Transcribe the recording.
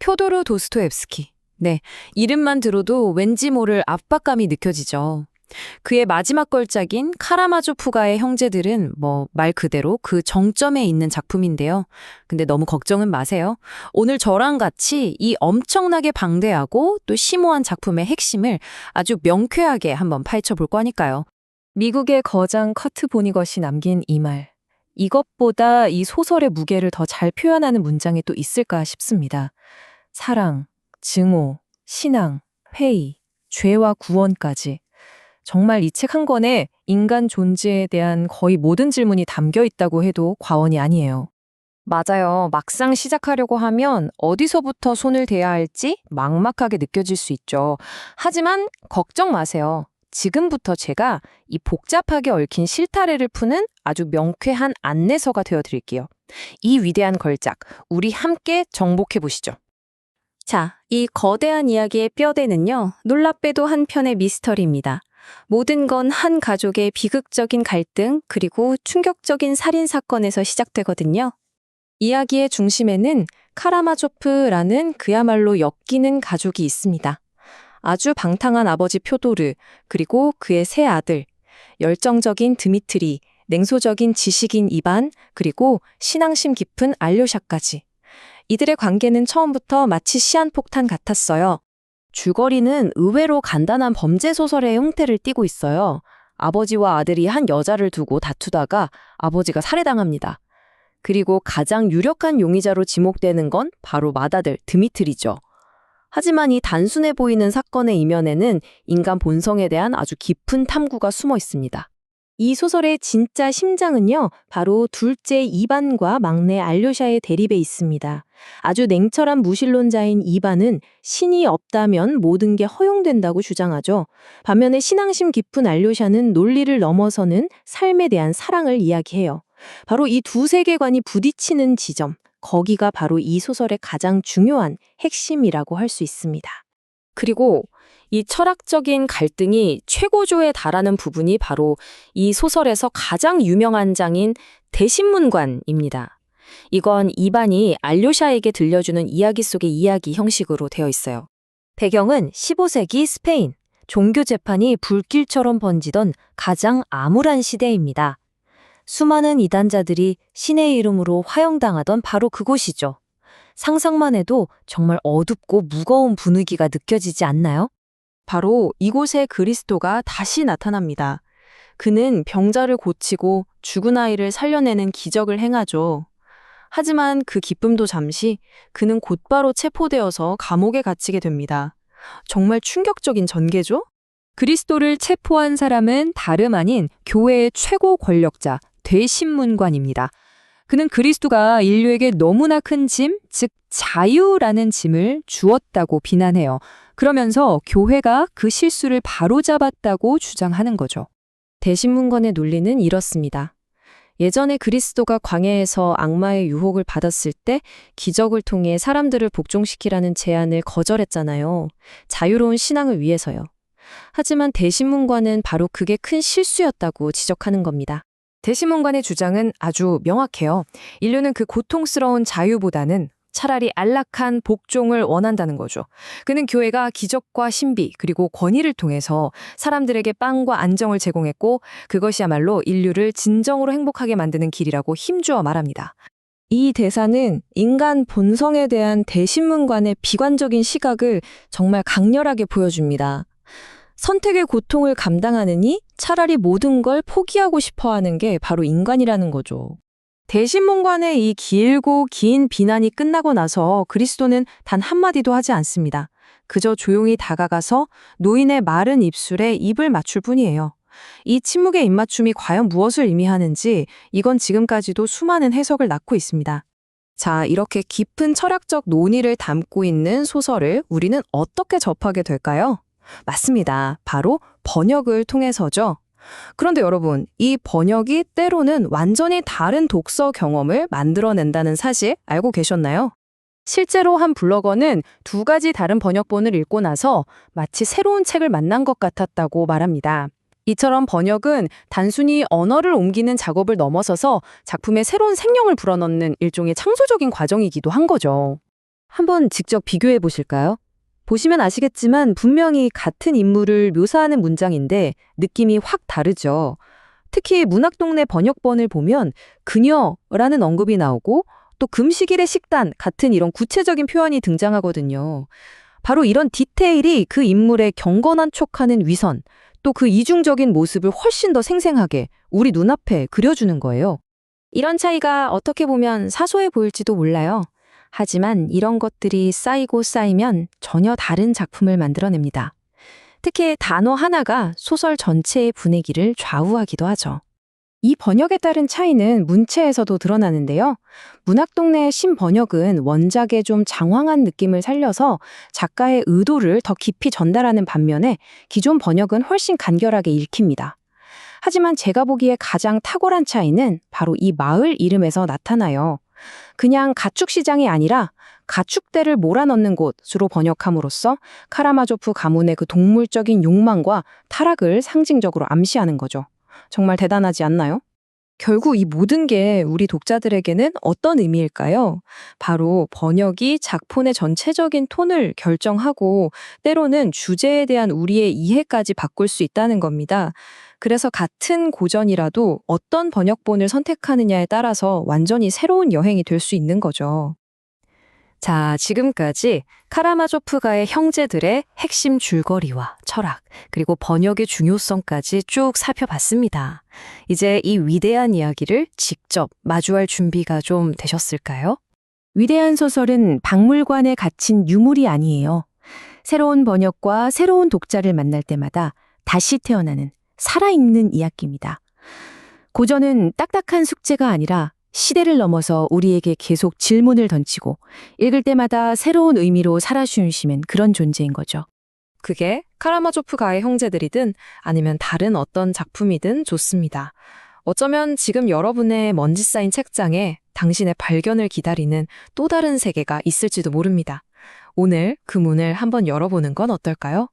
표도르 도스토옙스키. 네, 이름만 들어도 왠지 모를 압박감이 느껴지죠. 그의 마지막 걸작인 카라마조프가의 형제들은 말 그대로 그 정점에 있는 작품인데요. 근데 너무 걱정은 마세요. 오늘 저랑 같이 이 엄청나게 방대하고 또 심오한 작품의 핵심을 아주 명쾌하게 한번 파헤쳐 볼 거니까요. 미국의 거장 커트 보니것이 남긴 이 말. 이것보다 이 소설의 무게를 더 잘 표현하는 문장이 또 있을까 싶습니다. 사랑, 증오, 신앙, 회의, 죄와 구원까지. 정말 이 책 한 권에 인간 존재에 대한 거의 모든 질문이 담겨 있다고 해도 과언이 아니에요. 맞아요. 막상 시작하려고 하면 어디서부터 손을 대야 할지 막막하게 느껴질 수 있죠. 하지만 걱정 마세요. 지금부터 제가 이 복잡하게 얽힌 실타래를 푸는 아주 명쾌한 안내서가 되어드릴게요. 이 위대한 걸작, 우리 함께 정복해 보시죠. 자, 이 거대한 이야기의 뼈대는요, 놀랍게도 한 편의 미스터리입니다. 모든 건 한 가족의 비극적인 갈등 그리고 충격적인 살인 사건에서 시작되거든요. 이야기의 중심에는 카라마조프라는 그야말로 엮이는 가족이 있습니다. 아주 방탕한 아버지 표도르, 그리고 그의 세 아들, 열정적인 드미트리, 냉소적인 지식인 이반, 그리고 신앙심 깊은 알료샤까지. 이들의 관계는 처음부터 마치 시한폭탄 같았어요. 줄거리는 의외로 간단한 범죄 소설의 형태를 띠고 있어요. 아버지와 아들이 한 여자를 두고 다투다가 아버지가 살해당합니다. 그리고 가장 유력한 용의자로 지목되는 건 바로 맏아들 드미트리죠. 하지만 이 단순해 보이는 사건의 이면에는 인간 본성에 대한 아주 깊은 탐구가 숨어 있습니다. 이 소설의 진짜 심장은요, 바로 둘째 이반과 막내 알료샤의 대립에 있습니다. 아주 냉철한 무신론자인 이반은 신이 없다면 모든 게 허용된다고 주장하죠. 반면에 신앙심 깊은 알료샤는 논리를 넘어서는 삶에 대한 사랑을 이야기해요. 바로 이 두 세계관이 부딪히는 지점, 거기가 바로 이 소설의 가장 중요한 핵심이라고 할 수 있습니다. 그리고 이 철학적인 갈등이 최고조에 달하는 부분이 바로 이 소설에서 가장 유명한 장인 대신문관입니다. 이건 이반이 알료샤에게 들려주는 이야기 속의 이야기 형식으로 되어 있어요. 배경은 15세기 스페인, 종교 재판이 불길처럼 번지던 가장 암울한 시대입니다. 수많은 이단자들이 신의 이름으로 화형당하던 바로 그곳이죠. 상상만 해도 정말 어둡고 무거운 분위기가 느껴지지 않나요? 바로 이곳에 그리스도가 다시 나타납니다. 그는 병자를 고치고 죽은 아이를 살려내는 기적을 행하죠. 하지만 그 기쁨도 잠시 그는 곧바로 체포되어서 감옥에 갇히게 됩니다. 정말 충격적인 전개죠? 그리스도를 체포한 사람은 다름 아닌 교회의 최고 권력자, 대신문관입니다. 그는 그리스도가 인류에게 너무나 큰 짐, 즉 자유라는 짐을 주었다고 비난해요. 그러면서 교회가 그 실수를 바로잡았다고 주장하는 거죠. 대신문관의 논리는 이렇습니다. 예전에 그리스도가 광야에서 악마의 유혹을 받았을 때 기적을 통해 사람들을 복종시키라는 제안을 거절했잖아요. 자유로운 신앙을 위해서요. 하지만 대신문관은 바로 그게 큰 실수였다고 지적하는 겁니다. 대신문관의 주장은 아주 명확해요. 인류는 그 고통스러운 자유보다는 차라리 안락한 복종을 원한다는 거죠. 그는 교회가 기적과 신비 그리고 권위를 통해서 사람들에게 빵과 안정을 제공했고 그것이야말로 인류를 진정으로 행복하게 만드는 길이라고 힘주어 말합니다. 이 대사는 인간 본성에 대한 대신문관의 비관적인 시각을 정말 강렬하게 보여줍니다. 선택의 고통을 감당하느니 차라리 모든 걸 포기하고 싶어하는 게 바로 인간이라는 거죠. 대신문관의 이 길고 긴 비난이 끝나고 나서 그리스도는 단 한마디도 하지 않습니다. 그저 조용히 다가가서 노인의 마른 입술에 입을 맞출 뿐이에요. 이 침묵의 입맞춤이 과연 무엇을 의미하는지 이건 지금까지도 수많은 해석을 낳고 있습니다. 자, 이렇게 깊은 철학적 논의를 담고 있는 소설을 우리는 어떻게 접하게 될까요? 맞습니다. 바로 번역을 통해서죠. 그런데 여러분, 이 번역이 때로는 완전히 다른 독서 경험을 만들어낸다는 사실 알고 계셨나요? 실제로 한 블로거는 2가지 다른 번역본을 읽고 나서 마치 새로운 책을 만난 것 같았다고 말합니다. 이처럼 번역은 단순히 언어를 옮기는 작업을 넘어서서 작품에 새로운 생명을 불어넣는 일종의 창조적인 과정이기도 한 거죠. 한번 직접 비교해 보실까요? 보시면 아시겠지만 분명히 같은 인물을 묘사하는 문장인데 느낌이 확 다르죠. 특히 문학동네 번역본을 보면 그녀라는 언급이 나오고 또 금식일의 식단 같은 이런 구체적인 표현이 등장하거든요. 바로 이런 디테일이 그 인물의 경건한 촉하는 위선, 또 그 이중적인 모습을 훨씬 더 생생하게 우리 눈앞에 그려주는 거예요. 이런 차이가 어떻게 보면 사소해 보일지도 몰라요. 하지만 이런 것들이 쌓이고 쌓이면 전혀 다른 작품을 만들어냅니다. 특히 단어 하나가 소설 전체의 분위기를 좌우하기도 하죠. 이 번역에 따른 차이는 문체에서도 드러나는데요. 문학동네의 신번역은 원작의 좀 장황한 느낌을 살려서 작가의 의도를 더 깊이 전달하는 반면에 기존 번역은 훨씬 간결하게 읽힙니다. 하지만 제가 보기에 가장 탁월한 차이는 바로 이 마을 이름에서 나타나요. 그냥 가축시장이 아니라 가축대를 몰아넣는 곳으로 번역함으로써 카라마조프 가문의 그 동물적인 욕망과 타락을 상징적으로 암시하는 거죠. 정말 대단하지 않나요? 결국 이 모든 게 우리 독자들에게는 어떤 의미일까요? 바로 번역이 작품의 전체적인 톤을 결정하고 때로는 주제에 대한 우리의 이해까지 바꿀 수 있다는 겁니다. 그래서 같은 고전이라도 어떤 번역본을 선택하느냐에 따라서 완전히 새로운 여행이 될 수 있는 거죠. 자, 지금까지 카라마조프가의 형제들의 핵심 줄거리와 철학, 그리고 번역의 중요성까지 쭉 살펴봤습니다. 이제 이 위대한 이야기를 직접 마주할 준비가 좀 되셨을까요? 위대한 소설은 박물관에 갇힌 유물이 아니에요. 새로운 번역과 새로운 독자를 만날 때마다 다시 태어나는 살아있는 이야기입니다. 고전은 딱딱한 숙제가 아니라 시대를 넘어서 우리에게 계속 질문을 던지고 읽을 때마다 새로운 의미로 살아쉬우시는 그런 존재인 거죠. 그게 카라마조프가의 형제들이든 아니면 다른 어떤 작품이든 좋습니다. 어쩌면 지금 여러분의 먼지 쌓인 책장에 당신의 발견을 기다리는 또 다른 세계가 있을지도 모릅니다. 오늘 그 문을 한번 열어보는 건 어떨까요?